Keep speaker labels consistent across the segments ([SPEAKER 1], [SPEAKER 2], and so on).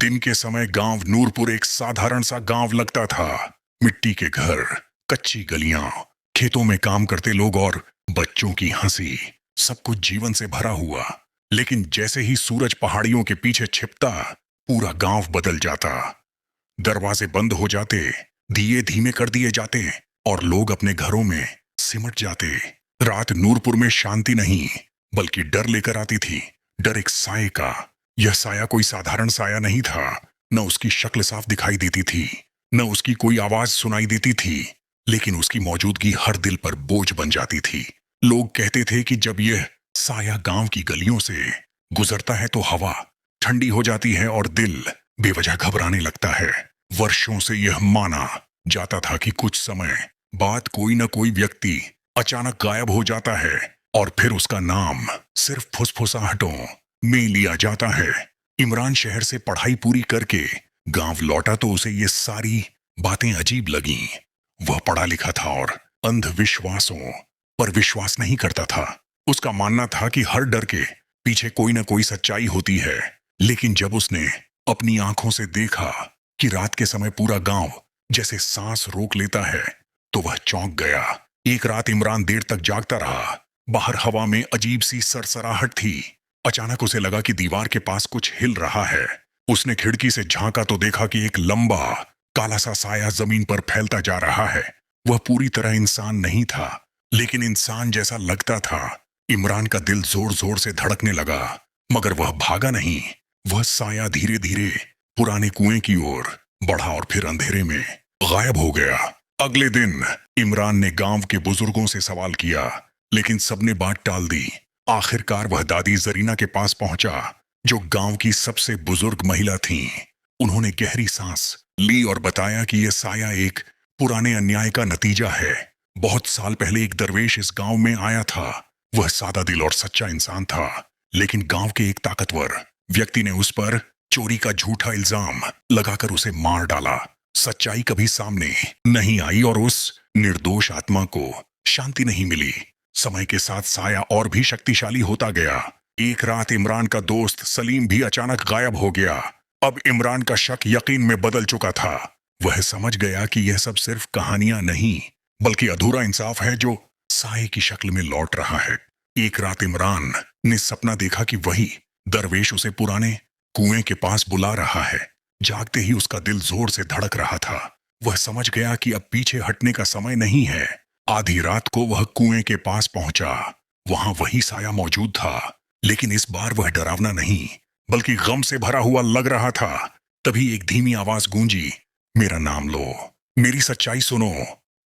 [SPEAKER 1] दिन के समय गांव नूरपुर एक साधारण सा गांव लगता था। मिट्टी के घर, कच्ची गलियां, खेतों में काम करते लोग और बच्चों की हंसी, सब कुछ जीवन से भरा हुआ। लेकिन जैसे ही सूरज पहाड़ियों के पीछे छिपता, पूरा गांव बदल जाता। दरवाजे बंद हो जाते, दिए धीमे कर दिए जाते और लोग अपने घरों में सिमट जाते। रात नूरपुर में शांति नहीं, बल्कि डर लेकर आती थी। डर एक साये का। यह साया कोई साधारण साया नहीं था। न उसकी शक्ल साफ दिखाई देती थी, न उसकी कोई आवाज सुनाई देती थी, लेकिन उसकी मौजूदगी हर दिल पर बोझ बन जाती थी। लोग कहते थे कि जब यह साया गांव की गलियों से गुजरता है तो हवा ठंडी हो जाती है और दिल बेवजह घबराने लगता है। वर्षों से यह माना जाता था कि कुछ समय बाद कोई न कोई व्यक्ति अचानक गायब हो जाता है और फिर उसका नाम सिर्फ फुसफुसाहटों में लिया जाता है। इमरान शहर से पढ़ाई पूरी करके गांव लौटा तो उसे ये सारी बातें अजीब लगीं। वह पढ़ा लिखा था और अंधविश्वासों पर विश्वास नहीं करता था। उसका मानना था कि हर डर के पीछे कोई न कोई सच्चाई होती है। लेकिन जब उसने अपनी आंखों से देखा कि रात के समय पूरा गांव जैसे सांस रोक लेता है, तो वह चौंक गया। एक रात इमरान देर तक जागता रहा। बाहर हवा में अजीब सी सरसराहट थी। अचानक उसे लगा कि दीवार के पास कुछ हिल रहा है। उसने खिड़की से झांका तो देखा कि एक लंबा काला सा साया जमीन पर फैलता जा रहा है। वह पूरी तरह इंसान नहीं था, लेकिन इंसान जैसा लगता था। इमरान का दिल जोर जोर से धड़कने लगा, मगर वह भागा नहीं। वह साया धीरे धीरे पुराने कुएं की ओर बढ़ा और फिर अंधेरे में गायब हो गया। अगले दिन इमरान ने गांव के बुजुर्गों से सवाल किया, लेकिन सबने बात टाल दी। आखिरकार वह दादी जरीना के पास पहुंचा, जो गांव की सबसे बुजुर्ग महिला थीं। उन्होंने गहरी सांस ली और बताया कि यह साया एक पुराने अन्याय का नतीजा है। बहुत साल पहले एक दरवेश इस गांव में आया था। वह सादा दिल और सच्चा इंसान था, लेकिन गांव के एक ताकतवर व्यक्ति ने उस पर चोरी का झूठा इल्जाम लगाकर उसे मार डाला। सच्चाई कभी सामने नहीं आई और उस निर्दोष आत्मा को शांति नहीं मिली। समय के साथ साया और भी शक्तिशाली होता गया। एक रात इमरान का दोस्त सलीम भी अचानक गायब हो गया। अब इमरान का शक यकीन में बदल चुका था। वह समझ गया कि यह सब सिर्फ कहानियां नहीं, बल्कि अधूरा इंसाफ है जो साये की शक्ल में लौट रहा है। एक रात इमरान ने सपना देखा कि वही दरवेश उसे पुराने कुएं के पास बुला रहा है। जागते ही उसका दिल जोर से धड़क रहा था। वह समझ गया कि अब पीछे हटने का समय नहीं है। आधी रात को वह कुएं के पास पहुंचा। वहां वही साया मौजूद था, लेकिन इस बार वह डरावना नहीं, बल्कि गम से भरा हुआ लग रहा था। तभी एक धीमी आवाज गूंजी, मेरा नाम लो, मेरी सच्चाई सुनो।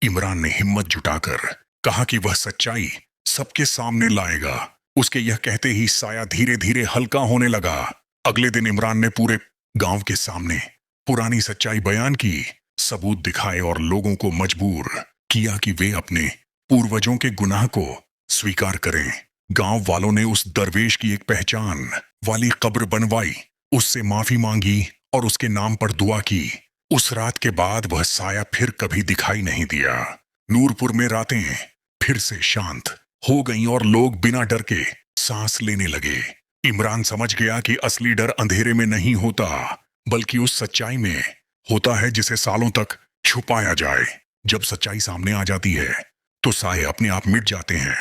[SPEAKER 1] इमरान ने हिम्मत जुटाकर कहा कि वह सच्चाई सबके सामने लाएगा। उसके यह कहते ही साया धीरे धीरे हल्का होने लगा। अगले दिन इमरान ने पूरे गांव के सामने पुरानी सच्चाई बयान की, सबूत दिखाए और लोगों को मजबूर किया कि वे अपने पूर्वजों के गुनाह को स्वीकार करें। गांव वालों ने उस दरवेश की एक पहचान वाली कब्र बनवाई, उससे माफी मांगी और उसके नाम पर दुआ की। उस रात के बाद वह साया फिर कभी दिखाई नहीं दिया। नूरपुर में रातें फिर से शांत हो गईं और लोग बिना डर के सांस लेने लगे। इमरान समझ गया कि असली डर अंधेरे में नहीं होता, बल्कि उस सच्चाई में होता है जिसे सालों तक छुपाया जाए। जब सच्चाई सामने आ जाती है तो साए अपने आप मिट जाते हैं।